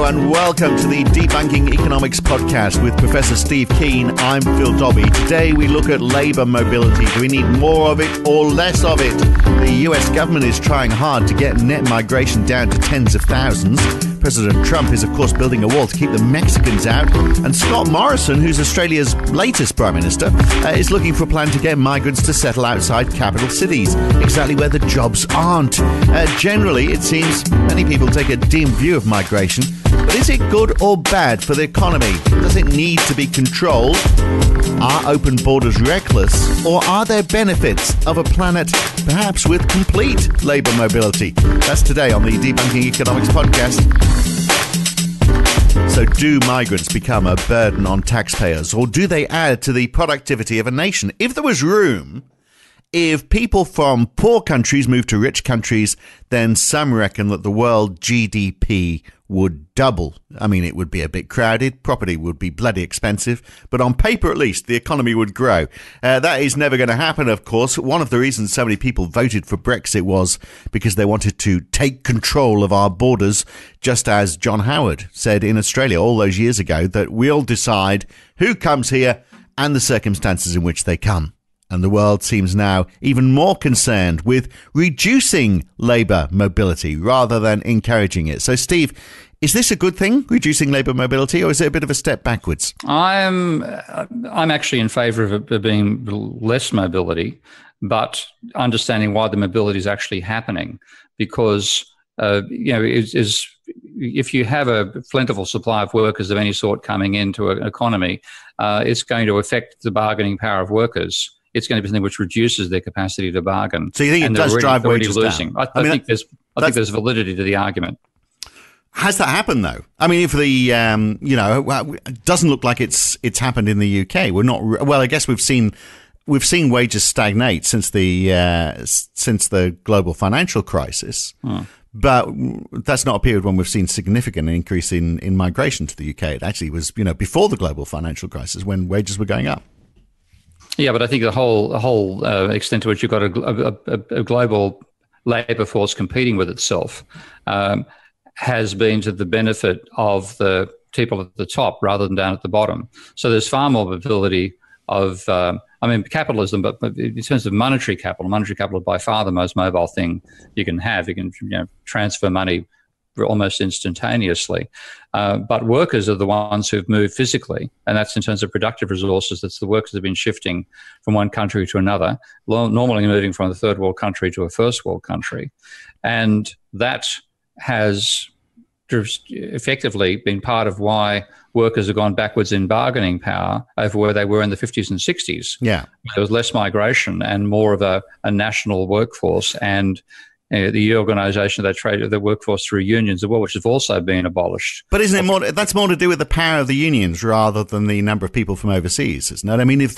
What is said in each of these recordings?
and welcome to the Debunking Economics podcast with Professor Steve Keen. I'm Phil Dobbie. Today we look at labour mobility. Do we need more of it or less of it? The US government is trying hard to get net migration down to tens of thousands. President Trump is, of course, building a wall to keep the Mexicans out. And Scott Morrison, who's Australia's latest Prime Minister, is looking for a plan to get migrants to settle outside capital cities, exactly where the jobs aren't. Generally, it seems many people take a dim view of migration. But is it good or bad for the economy? Does it need to be controlled? Are open borders reckless? Or are there benefits of a planet perhaps with complete labour mobility? That's today on the Debunking Economics podcast. So do migrants become a burden on taxpayers, or do they add to the productivity of a nation? If there was room, if people from poor countries move to rich countries, then some reckon that the world GDP would double. I mean, it would be a bit crowded, property would be bloody expensive, but on paper at least, the economy would grow. That is never going to happen, of course. One of the reasons so many people voted for Brexit was because they wanted to take control of our borders, just as John Howard said in Australia all those years ago, that we'll decide who comes here and the circumstances in which they come. And the world seems now even more concerned with reducing labour mobility rather than encouraging it. So, Steve, is this a good thing, reducing labour mobility, or is it a bit of a step backwards? I'm actually in favour of it being less mobility, but understanding why the mobility is actually happening. Because, if you have a plentiful supply of workers of any sort coming into an economy, it's going to affect the bargaining power of workers. It's going to be something which reduces their capacity to bargain. So you think it does drive wages down? I think there's validity to the argument. Has that happened though? I mean, if the it doesn't look like it's happened in the UK. We're not. Well, I guess we've seen wages stagnate since the global financial crisis. But that's not a period when we've seen significant increase in migration to the UK. It actually was, before the global financial crisis when wages were going up. Yeah, but I think the whole extent to which you've got a global labour force competing with itself has been to the benefit of the people at the top rather than down at the bottom. So there's far more mobility of, capitalism, but in terms of monetary capital is by far the most mobile thing you can have. You can transfer money almost instantaneously. But workers are the ones who've moved physically, and that's in terms of productive resources. That's the workers have been shifting from one country to another, normally moving from a third world country to a first world country. And that has effectively been part of why workers have gone backwards in bargaining power over where they were in the 50s and 60s. Yeah. There was less migration and more of a national workforce, and the organisation of the workforce through unions as well, which have also been abolished. But isn't it more? That's more to do with the power of the unions rather than the number of people from overseas, isn't it? I mean, if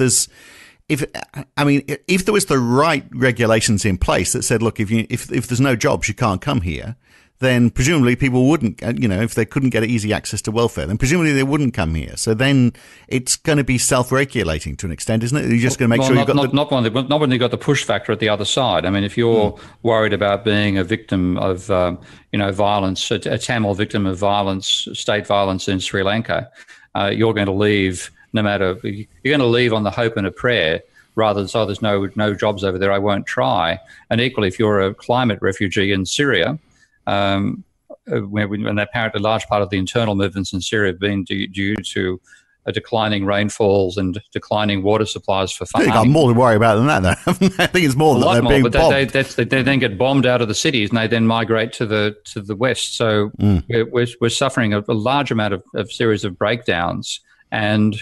there was the right regulations in place that said, look, if there's no jobs, you can't come here, then presumably people wouldn't, if they couldn't get easy access to welfare, then presumably they wouldn't come here. So then it's going to be self-regulating to an extent, isn't it? You're just going to make sure you've got not when you've got the push factor at the other side. I mean, if you're worried about being a victim of, violence, a Tamil victim of violence, state violence in Sri Lanka, you're going to leave you're going to leave on the hope and a prayer rather than, there's no jobs over there, I won't try. And equally, if you're a climate refugee in Syria, when apparently a large part of the internal movements in Syria have been due to declining rainfalls and declining water supplies for farming. They've got more to worry about than that, though. I think it's more than they're being bombed. They then get bombed out of the cities and they then migrate to the west. So we're suffering a large amount of series of breakdowns. And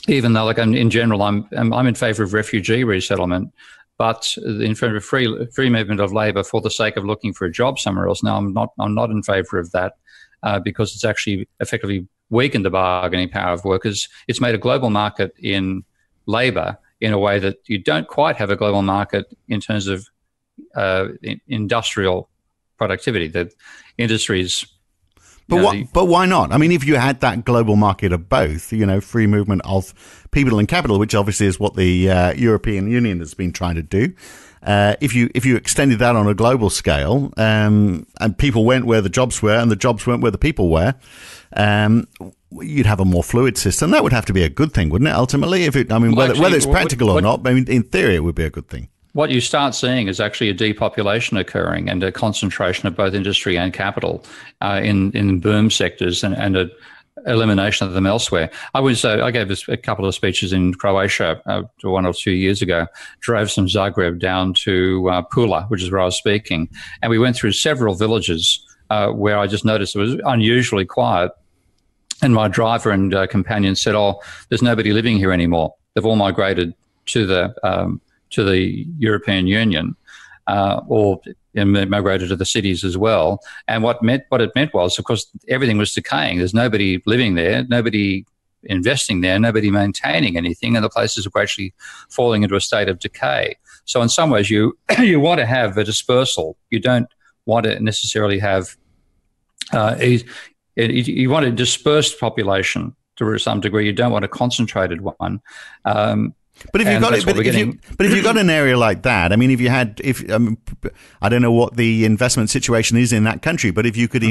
even though, in general, I'm in favour of refugee resettlement, but in favour of free movement of labour for the sake of looking for a job somewhere else. Now, I'm not in favour of that because it's actually effectively weakened the bargaining power of workers. It's made a global market in labour in a way that you don't quite have a global market in terms of industrial productivity. The industries. But why not? I mean, if you had that global market of both, free movement of people and capital, which obviously is what the European Union has been trying to do, if you extended that on a global scale, and people went where the jobs were, and the jobs went where the people were, you'd have a more fluid system. That would have to be a good thing, wouldn't it? Ultimately, whether it's practical or not, in theory, it would be a good thing. What you start seeing is actually a depopulation occurring and a concentration of both industry and capital in boom sectors and a elimination of them elsewhere. I gave a couple of speeches in Croatia 1 or 2 years ago, drove from Zagreb down to Pula, which is where I was speaking, and we went through several villages where I just noticed it was unusually quiet. And my driver and companion said, "Oh, there's nobody living here anymore. They've all migrated to the European Union, or migrated to the cities as well." And what it meant was, of course, everything was decaying. There's nobody living there, nobody investing there, nobody maintaining anything, and the places are actually falling into a state of decay. So in some ways, you want to have a dispersal. You don't want to necessarily have you want a dispersed population to some degree. You don't want a concentrated one. But if you've got an area like that, I mean, I don't know what the investment situation is in that country, but if you could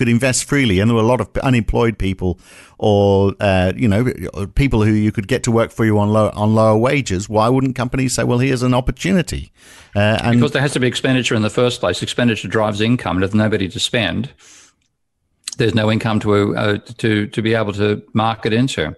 invest freely, and there were a lot of unemployed people, or people who you could get to work for you on lower wages, why wouldn't companies say, "Well, here's an opportunity"? Because there has to be expenditure in the first place. Expenditure drives income, and if nobody to spend, there's no income to be able to market into.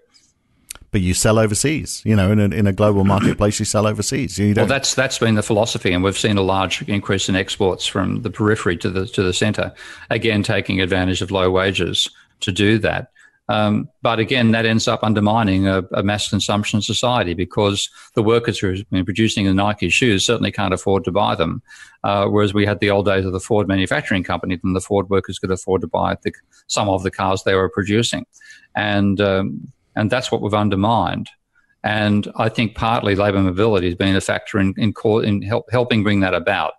But you sell overseas, in a global marketplace. You sell overseas. Well, that's been the philosophy, and we've seen a large increase in exports from the periphery to the centre. Again, taking advantage of low wages to do that. But again, that ends up undermining a mass consumption society, because the workers who have been producing the Nike shoes certainly can't afford to buy them. Whereas we had the old days of the Ford manufacturing company, then the Ford workers could afford to buy some of the cars they were producing. And that's what we've undermined. And I think partly labour mobility has been a factor in helping bring that about.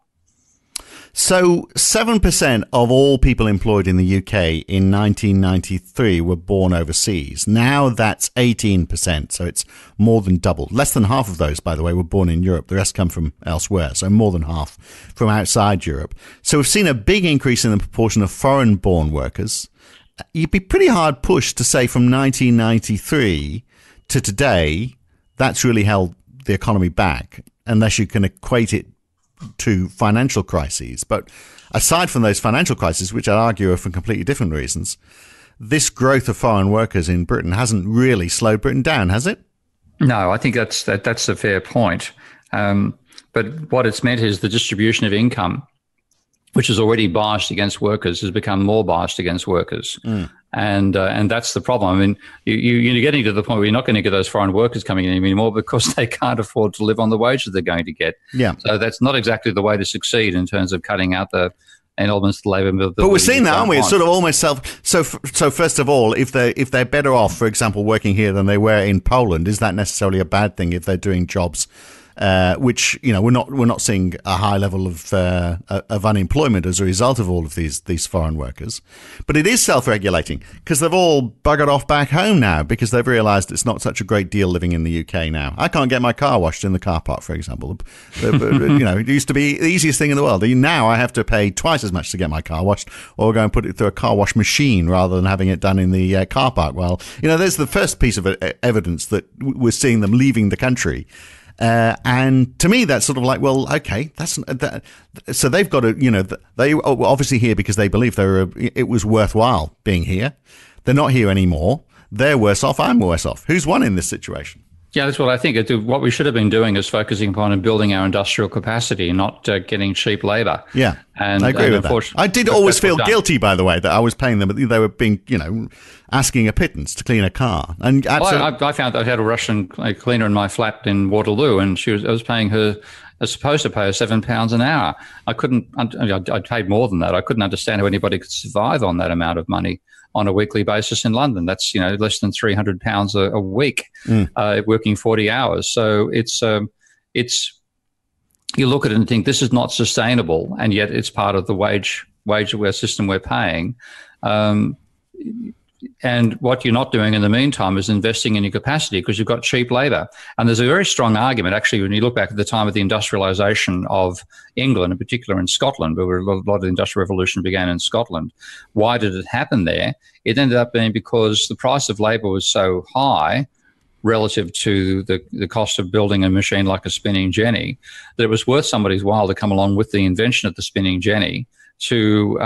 So 7% of all people employed in the UK in 1993 were born overseas. Now that's 18%, so it's more than double. Less than half of those, by the way, were born in Europe. The rest come from elsewhere, so more than half from outside Europe. So we've seen a big increase in the proportion of foreign-born workers. You'd be pretty hard pushed to say from 1993 to today, that's really held the economy back, unless you can equate it to financial crises. But aside from those financial crises, which I'd argue are for completely different reasons, this growth of foreign workers in Britain hasn't really slowed Britain down, has it? No, I think that's a fair point. But what it's meant is the distribution of income, which is already biased against workers, has become more biased against workers. And that's the problem. I mean, you're getting to the point where you're not going to get those foreign workers coming in anymore because they can't afford to live on the wages they're going to get. Yeah. So that's not exactly the way to succeed in terms of cutting out the elements of the labour mobility. But we're seeing that, aren't we? It's sort of almost So first of all, if they're better off, for example, working here than they were in Poland, is that necessarily a bad thing if they're doing jobs which we're not seeing a high level of unemployment as a result of all of these foreign workers, but it is self-regulating because they've all buggered off back home now because they've realised it's not such a great deal living in the UK now. I can't get my car washed in the car park, for example. It used to be the easiest thing in the world. Now I have to pay twice as much to get my car washed, or go and put it through a car wash machine rather than having it done in the car park. Well, there's the first piece of evidence that we're seeing them leaving the country. And to me, that's sort of like, well, okay, so they've got to, they were obviously here because they believe it was worthwhile being here. They're not here anymore. They're worse off. I'm worse off. Who's won in this situation? Yeah, that's what I think. What we should have been doing is focusing upon and building our industrial capacity, not getting cheap labour. Yeah, and I agree with that. I did always feel guilty, by the way, that I was paying them, but they were being, asking a pittance to clean a car. And I found I had a Russian cleaner in my flat in Waterloo, and I was paying her. I was supposed to pay her £7 an hour. I paid more than that. I couldn't understand how anybody could survive on that amount of money on a weekly basis in London. That's less than £300 a week, working 40 hours. So it's you look at it and think this is not sustainable, and yet it's part of the wage system we're paying. And what you're not doing in the meantime is investing in your capacity because you've got cheap labour. And there's a very strong argument, actually, when you look back at the time of the industrialisation of England, in particular in Scotland, where a lot of the Industrial Revolution began in Scotland. Why did it happen there? It ended up being because the price of labour was so high relative to the cost of building a machine like a spinning jenny, that it was worth somebody's while to come along with the invention of the spinning jenny to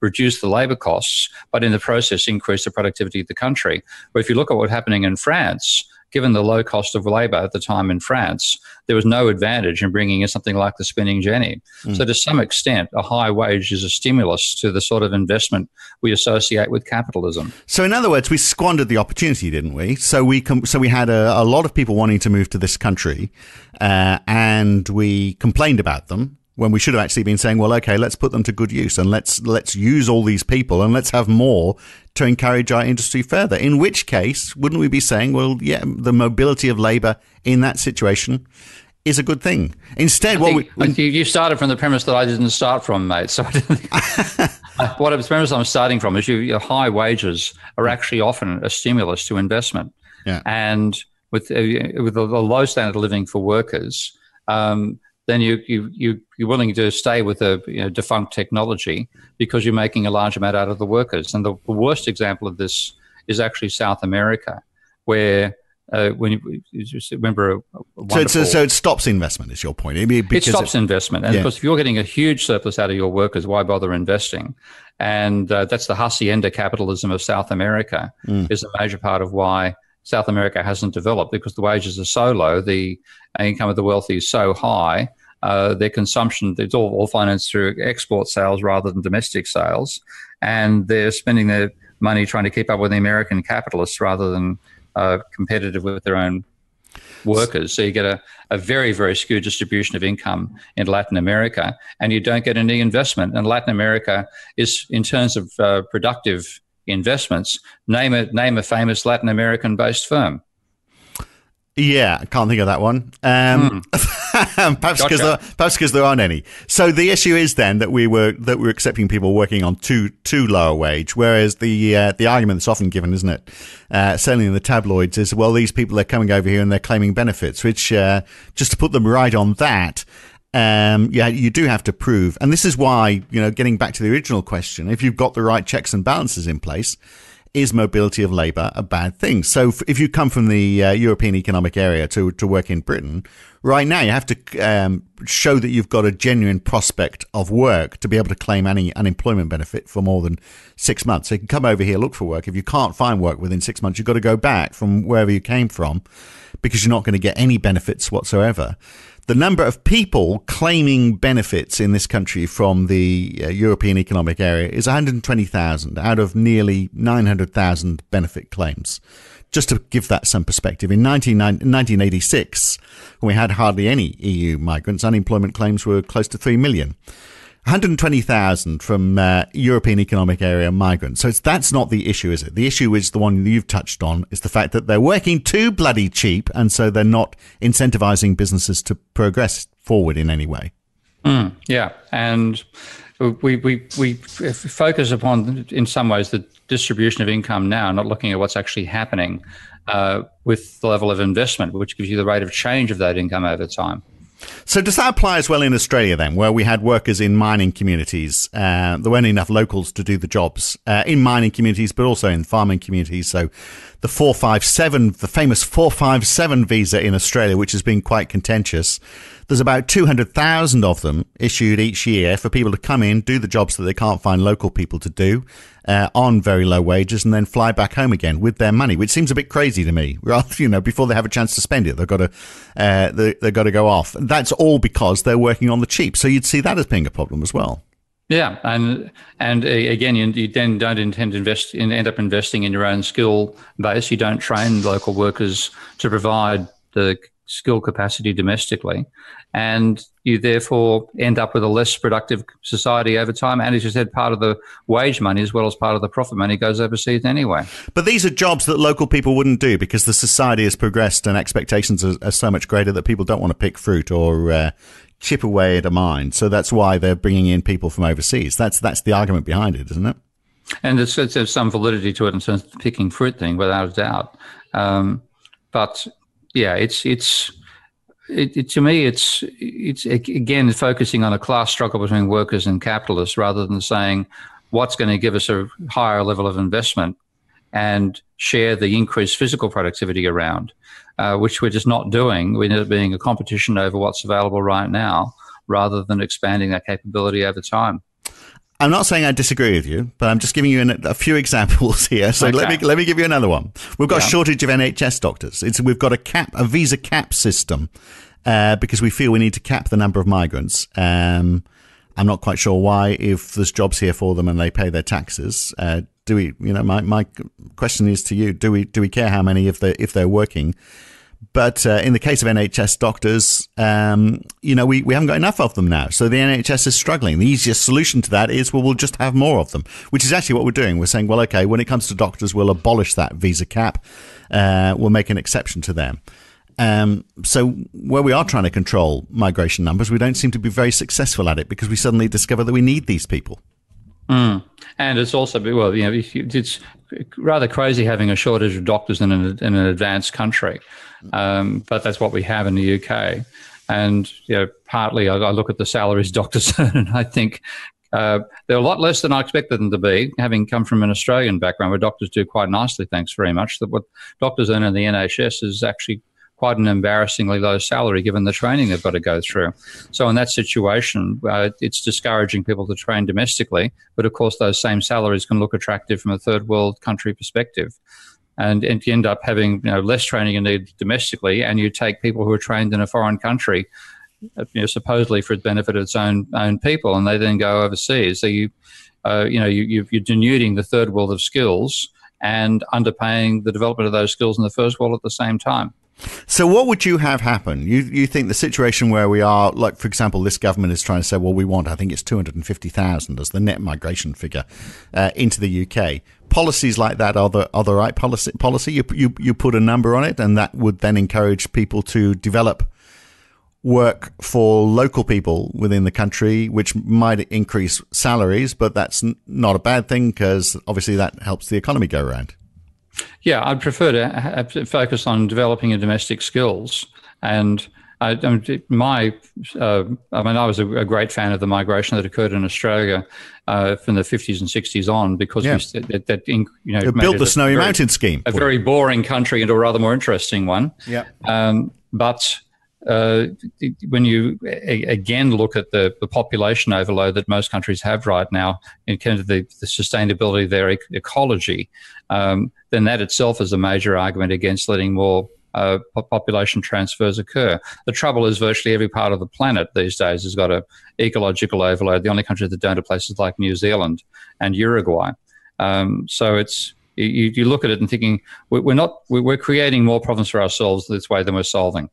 reduce the labour costs, but in the process increase the productivity of the country. But if you look at what's happening in France, given the low cost of labour at the time in France, there was no advantage in bringing in something like the spinning jenny. So to some extent, a high wage is a stimulus to the sort of investment we associate with capitalism. So in other words, we squandered the opportunity, didn't we? So we had a lot of people wanting to move to this country, and we complained about them, when we should have actually been saying, well, okay, let's put them to good use and let's use all these people and let's have more to encourage our industry further. In which case, wouldn't we be saying, well, yeah, the mobility of labour in that situation is a good thing? Instead, you started from the premise that I didn't start from, mate. So what the premise I'm starting from is your high wages are actually often a stimulus to investment. Yeah. And with a low standard of living for workers, then you're willing to stay with a defunct technology because you're making a large amount out of the workers. And the worst example of this is actually South America, where when you just remember so it stops investment, is your point? It stops investment. And of course, if you're getting a huge surplus out of your workers, why bother investing? And that's the hacienda capitalism of South America is a major part of why South America hasn't developed, because the wages are so low, the income of the wealthy is so high, their consumption, it's all financed through export sales rather than domestic sales, and they're spending their money trying to keep up with the American capitalists rather than competitive with their own workers. So you get a very, very skewed distribution of income in Latin America, and you don't get any investment. And Latin America is, in terms of productive investments, name a famous Latin American-based firm. Yeah, I can't think of that one. Perhaps because there aren't any. So the issue is then that we're accepting people working on too low a wage, whereas the argument that's often given, isn't it, certainly in the tabloids, is, well, these people are coming over here and they're claiming benefits, which just to put them right on that. You do have to prove, and this is why, getting back to the original question, if you've got the right checks and balances in place, is mobility of labour a bad thing? So if you come from the European Economic Area to work in Britain, right now you have to show that you've got a genuine prospect of work to be able to claim any unemployment benefit for more than 6 months. So you can come over here, look for work. If you can't find work within 6 months, you've got to go back from wherever you came from, because you're not going to get any benefits whatsoever. The number of people claiming benefits in this country from the European Economic Area is 120,000 out of nearly 900,000 benefit claims. Just to give that some perspective, in 1986, when we had hardly any EU migrants, unemployment claims were close to 3 million. 120,000 from European Economic Area migrants. So that's not the issue, is it? The issue is the one you've touched on, is the fact that they're working too bloody cheap, and so they're not incentivizing businesses to progress forward in any way. Yeah, and we focus upon, in some ways, the distribution of income now, not looking at what's actually happening with the level of investment, which gives you the rate of change of that income over time. So does that apply as well in Australia then, where we had workers in mining communities? There weren't enough locals to do the jobs in mining communities, but also in farming communities. So the 457, the famous 457 visa in Australia, which has been quite contentious. There's about 200,000 of them issued each year for people to come in, do the jobs that they can't find local people to do on very low wages, and then fly back home again with their money, which seems a bit crazy to me. Rather, before they have a chance to spend it, they've got to go off. That's all because they're working on the cheap. So you'd see that as being a problem as well. Yeah, and again, you then don't intend to end up investing in your own skill base. You don't train local workers to provide the skill capacity domestically, and you therefore end up with a less productive society over time. And as you said, part of the wage money as well as part of the profit money goes overseas anyway. But these are jobs that local people wouldn't do because the society has progressed and expectations are so much greater that people don't want to pick fruit or chip away at a mine. So that's why they're bringing in people from overseas. That's the argument behind it, isn't it? And there's some validity to it in terms of the picking fruit thing, without a doubt. But yeah, to me, it's again focusing on a class struggle between workers and capitalists, rather than saying what's going to give us a higher level of investment and share the increased physical productivity around, which we're just not doing. We end up being a competition over what's available right now, rather than expanding that capability over time. I'm not saying I disagree with you, but I'm just giving you a few examples here. So okay. let me give you another one. We've got a shortage of NHS doctors. We've got a visa cap system because we feel we need to cap the number of migrants. I'm not quite sure why, if there's jobs here for them and they pay their taxes. Do we? You know, my question is to you: Do we care how many if they're working? But in the case of NHS doctors, we haven't got enough of them now. So the NHS is struggling. The easiest solution to that is, well, we'll just have more of them, which is actually what we're doing. We're saying, well, okay, when it comes to doctors, we'll abolish that visa cap. We'll make an exception to them. So where we are trying to control migration numbers, we don't seem to be very successful at it, because we suddenly discover that we need these people. And it's also, well, it's rather crazy having a shortage of doctors in an advanced country. But that's what we have in the UK. And, partly I look at the salaries doctors earn, and I think they're a lot less than I expected them to be, having come from an Australian background where doctors do quite nicely, thanks very much. That what doctors earn in the NHS is actually quite an embarrassingly low salary given the training they've got to go through. So in that situation, it's discouraging people to train domestically, but of course those same salaries can look attractive from a third world country perspective. And you end up having less training needed domestically, and you take people who are trained in a foreign country, supposedly for the benefit of its own people, and they then go overseas. So you're denuding the third world of skills and underpaying the development of those skills in the first world at the same time. So what would you have happen? You think the situation where we are, like, for example, this government is trying to say, well, we want, I think it's 250,000 as the net migration figure into the UK. Policies like that are the right policy. You put a number on it, and that would then encourage people to develop work for local people within the country, which might increase salaries, but that's not a bad thing, because obviously that helps the economy go around. Yeah, I'd prefer to focus on developing your domestic skills. And I was a great fan of the migration that occurred in Australia from the 50s and 60s on, because it built the Snowy Mountain scheme, a very boring country into a rather more interesting one. Yeah. But when you again look at the population overload that most countries have right now in terms of the sustainability of their ecology, then that itself is a major argument against letting more population transfers occur. The trouble is virtually every part of the planet these days has got an ecological overload. The only countries that don't are places like New Zealand and Uruguay. So it's you look at it and thinking we're creating more problems for ourselves this way than we're solving.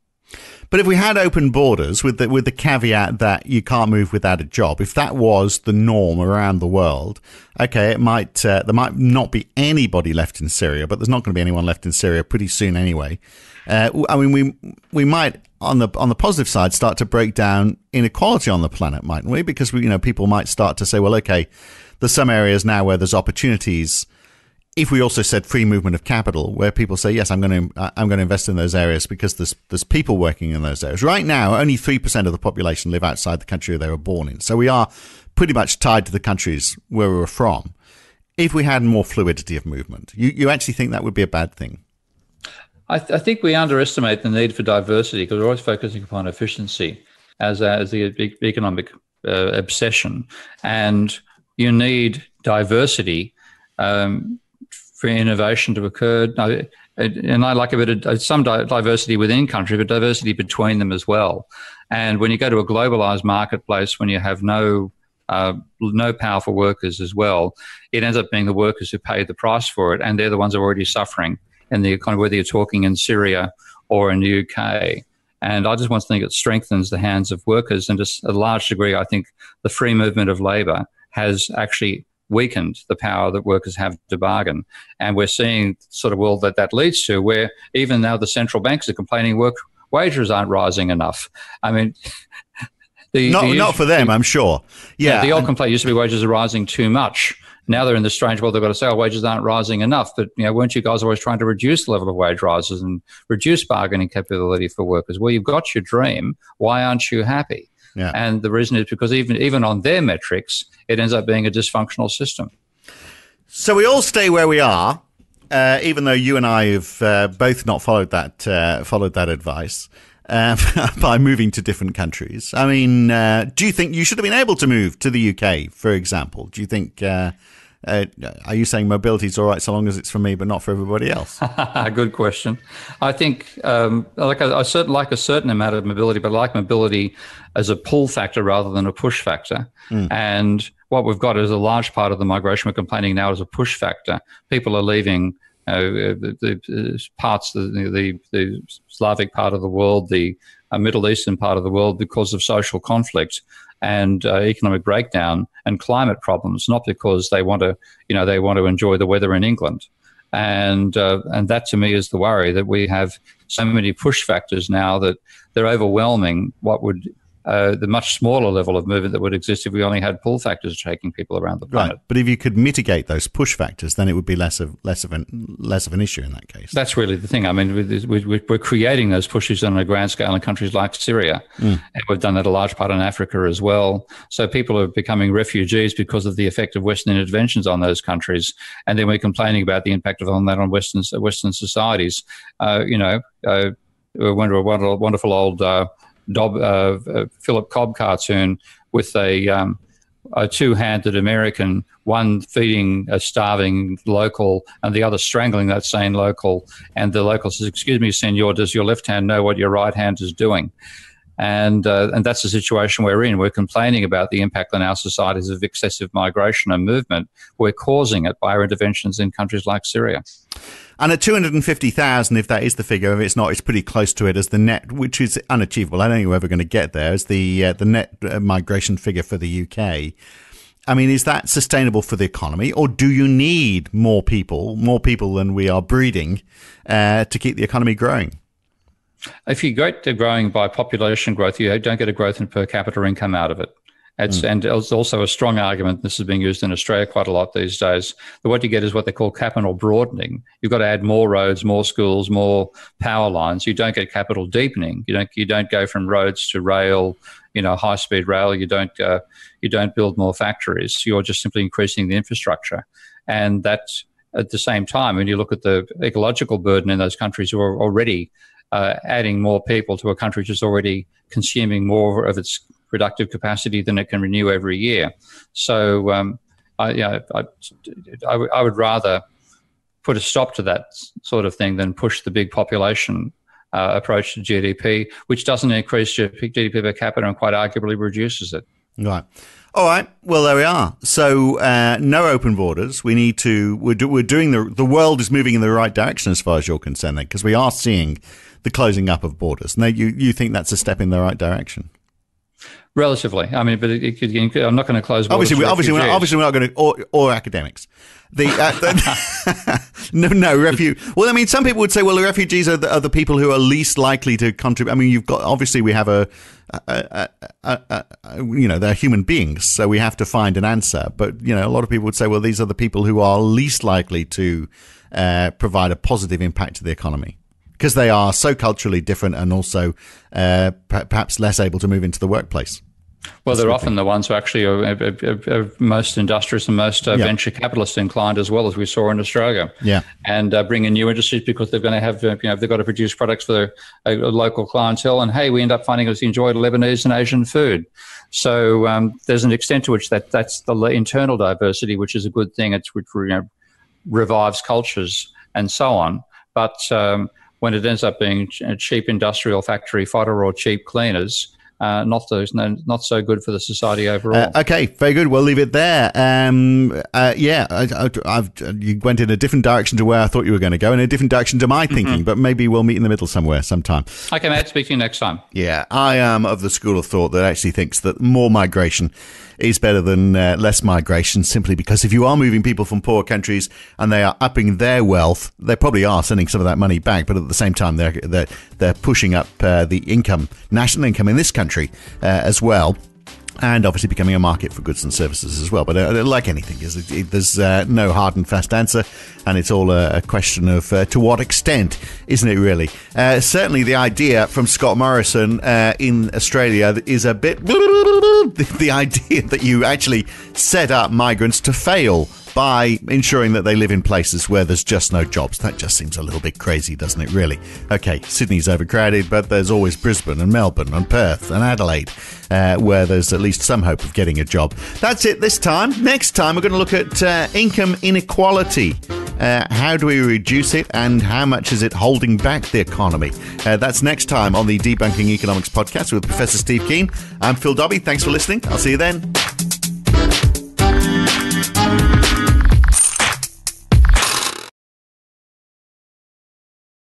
But if we had open borders with the caveat that you can't move without a job, if that was the norm around the world, okay, there might not be anybody left in Syria, but there's not going to be anyone left in Syria pretty soon anyway. We might, on the positive side, start to break down inequality on the planet, mightn't we? Because people might start to say, well, okay, there's some areas now where there's opportunities. If we also said free movement of capital, where people say, yes, I'm going to invest in those areas because there's people working in those areas. Right now, only 3% of the population live outside the country they were born in. So we are pretty much tied to the countries where we were from. If we had more fluidity of movement, you actually think that would be a bad thing? I think we underestimate the need for diversity, because we're always focusing upon efficiency as the economic obsession. And you need diversity for innovation to occur, and I like a bit of some diversity within country, but diversity between them as well. And when you go to a globalized marketplace, when you have no powerful workers as well, it ends up being the workers who pay the price for it, and they're the ones who are already suffering in the economy, whether you're talking in Syria or in the UK. And I just want to think it strengthens the hands of workers, and to a large degree, I think the free movement of labour has actually weakened the power that workers have to bargain. And we're seeing sort of world that leads to, where even now the central banks are complaining wages aren't rising enough. I mean, not for them, I'm sure. Yeah, the old complaint used to be wages are rising too much. Now they're in the strange world. They've got to say, wages aren't rising enough. But, weren't you guys always trying to reduce the level of wage rises and reduce bargaining capability for workers? Well, you've got your dream. Why aren't you happy? Yeah. And the reason is because even on their metrics, it ends up being a dysfunctional system. So we all stay where we are, even though you and I have both not followed that advice. By moving to different countries. I mean, do you think you should have been able to move to the UK, for example? Do you think, are you saying mobility is all right so long as it's for me but not for everybody else? Good question. I think I certainly like a certain amount of mobility, but I like mobility as a pull factor rather than a push factor. And what we've got is a large part of the migration we're complaining now is a push factor. People are leaving the parts, the Slavic part of the world, the Middle Eastern part of the world, because of social conflict and economic breakdown and climate problems, not because they want to enjoy the weather in England. And that to me is the worry, that we have so many push factors now that they're overwhelming what would the much smaller level of movement that would exist if we only had pull factors taking people around the planet. Right. But if you could mitigate those push factors, then it would be less of an issue in that case. That's really the thing. I mean, we're creating those pushes on a grand scale in countries like Syria, and we've done that a large part in Africa as well. So people are becoming refugees because of the effect of Western interventions on those countries, and then we're complaining about the impact of that on Western societies. We went to a wonderful old Philip Cobb cartoon with a two-handed American, one feeding a starving local and the other strangling that same local. And the local says, "Excuse me, senor, does your left hand know what your right hand is doing?" And that's the situation we're in. We're complaining about the impact on our societies of excessive migration and movement. We're causing it by our interventions in countries like Syria. And at 250,000, if that is the figure, if it's not, it's pretty close to it as the net, which is unachievable. I don't think we're ever going to get there, as the net migration figure for the UK. I mean, is that sustainable for the economy, or do you need more people than we are breeding, to keep the economy growing? If you go to growing by population growth, you don't get a growth in per capita income out of it. And it's also a strong argument, this is being used in Australia quite a lot these days, that what you get is what they call capital broadening. You've got to add more roads, more schools, more power lines. You don't get capital deepening. You don't go from roads to rail, high-speed rail. You don't build more factories. You're just simply increasing the infrastructure. And that, at the same time, when you look at the ecological burden in those countries who are already adding more people to a country which is already consuming more of its productive capacity than it can renew every year. So I would rather put a stop to that sort of thing than push the big population approach to GDP, which doesn't increase GDP per capita and quite arguably reduces it. Right. All right. Well, there we are. So no open borders. We need to. We're doing the world is moving in the right direction as far as you're concerned, then, because we are seeing the closing up of borders. Now, you think that's a step in the right direction? Relatively. I mean, but I'm not going to close borders. Obviously, we're not going to, or academics. No, Well, I mean, some people would say, well, the refugees are the people who are least likely to contribute. I mean, you've got, obviously, we have they're human beings, so we have to find an answer. But, a lot of people would say, well, these are the people who are least likely to provide a positive impact to the economy, because they are so culturally different and also perhaps less able to move into the workplace. Well, they're often the ones who actually are most industrious and most venture capitalist inclined, as well, as we saw in Australia. Yeah, and bring in new industries because they're going to have, they've got to produce products for a local clientele. And hey, we end up finding us enjoy Lebanese and Asian food. So there's an extent to which that's the internal diversity, which is a good thing. It's which revives cultures and so on. But when it ends up being a cheap industrial factory fodder or cheap cleaners, not so good for the society overall. Okay, very good. We'll leave it there. You went in a different direction to where I thought you were going to go, in a different direction to my thinking, but maybe we'll meet in the middle somewhere sometime. Okay, mate, speak to you next time. Yeah, I am of the school of thought that actually thinks that more migration is better than less migration, simply because if you are moving people from poor countries and they are upping their wealth, they probably are sending some of that money back, but at the same time they're pushing up the income, national income in this country as well. and obviously becoming a market for goods and services as well. But like anything, there's no hard and fast answer, and it's all a question of to what extent, isn't it really? Certainly the idea from Scott Morrison in Australia is a bit... the idea that you actually set up migrants to fail by ensuring that they live in places where there's just no jobs. That just seems a little bit crazy, doesn't it, really? Okay, Sydney's overcrowded, but there's always Brisbane and Melbourne and Perth and Adelaide, where there's at least some hope of getting a job. That's it this time. Next time, we're going to look at income inequality. How do we reduce it, and how much is it holding back the economy? That's next time on the Debunking Economics podcast with Professor Steve Keen. I'm Phil Dobbie. Thanks for listening. I'll see you then.